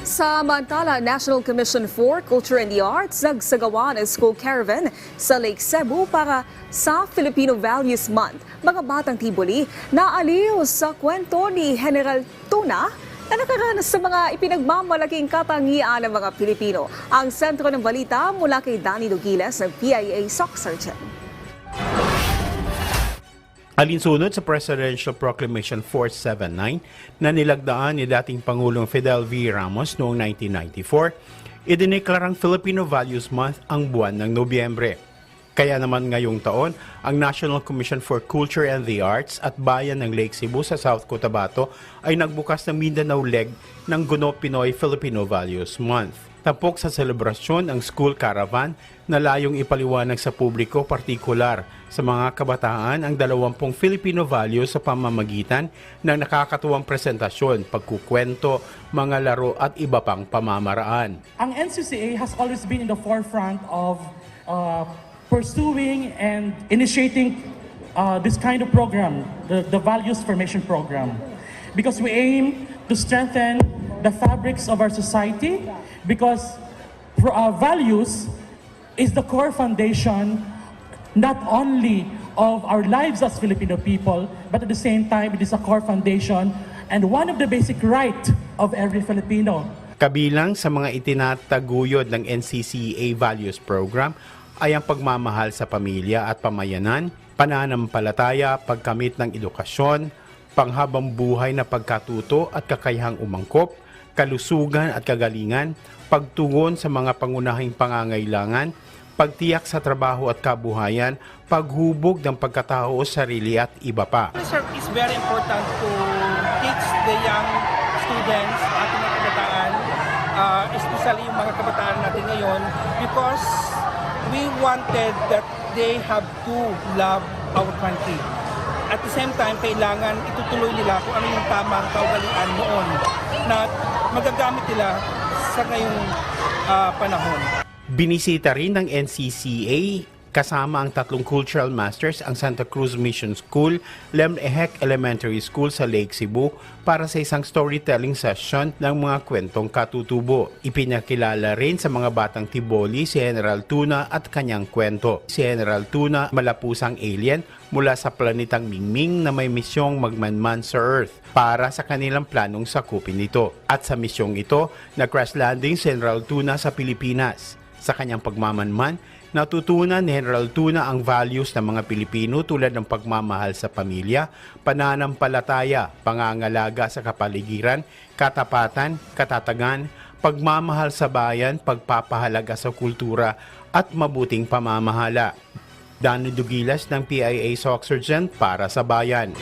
Samantala, National Commission for Culture and the Arts nagsagawa ng school caravan sa Lake Cebu para sa Filipino Values Month. Mga batang Tiboli naaliw sa kwento ni General Tuna na nakaranas sa mga ipinagmamalaking katangian ng mga Pilipino. Ang sentro ng balita mula kay Danny Dugiles ng PIA SOC Sergeant. Alinsunod sa Presidential Proclamation 479 na nilagdaan ni dating Pangulong Fidel V. Ramos noong 1994, idineklarang Filipino Values Month ang buwan ng Nobyembre. Kaya naman ngayong taon, ang National Commission for Culture and the Arts at Bayan ng Lake Cebu sa South Cotabato ay nagbukas ng Mindanao leg ng Guno Pinoy Filipino Values Month. Tapok sa selebrasyon ang school caravan na layong ipaliwanag sa publiko, partikular sa mga kabataan ang 20 Filipino values sa pamamagitan ng nakakatuwang presentasyon, pagkukwento, mga laro at iba pang pamamaraan. Ang NCCA has always been in the forefront of pursuing and initiating this kind of program, the Values Formation Program, because we aim to strengthen the fabrics of our society, because values is the core foundation not only of our lives as Filipino people, but at the same time, it is a core foundation and one of the basic rights of every Filipino. Kabilang sa mga itinataguyod ng NCCA Values Program ay ang pagmamahal sa pamilya at pamayanan, pananampalataya, pagkamit ng edukasyon, panghabang buhay na pagkatuto at kakayahang umangkop, kalusugan at kagalingan, pagtugon sa mga pangunahing pangangailangan, pagtiyak sa trabaho at kabuhayan, paghubog ng pagkatao, sarili at iba pa. This is very important to teach the young students, ating mga kabataan, especially yung mga kabataan natin ngayon, because we wanted that they have to love our country. At the same time, kailangan itutuloy nila kung ano yung tamang kaugalian noon na magagamit nila sa ngayong panahon. Binisita rin ng NCCA kasama ang 3 cultural masters ang Santa Cruz Mission School, Lemehek Elementary School sa Lake Cebu para sa isang storytelling session ng mga kwentong katutubo. Ipinakilala rin sa mga batang Tiboli si General Tuna at kanyang kwento. Si General Tuna, malapusang alien mula sa planetang Mingming na may misyong magmanman sa Earth para sa kanilang planong sakupin ito. At sa misyong ito, nag-crash landing si General Tuna sa Pilipinas. Sa kanyang pagmamanman, natutunan ni General Tuna ang values ng mga Pilipino tulad ng pagmamahal sa pamilya, pananampalataya, pangangalaga sa kapaligiran, katapatan, katatagan, pagmamahal sa bayan, pagpapahalaga sa kultura at mabuting pamamahala. Danny Dugilas ng PIA SOC Sergeant para sa Bayan.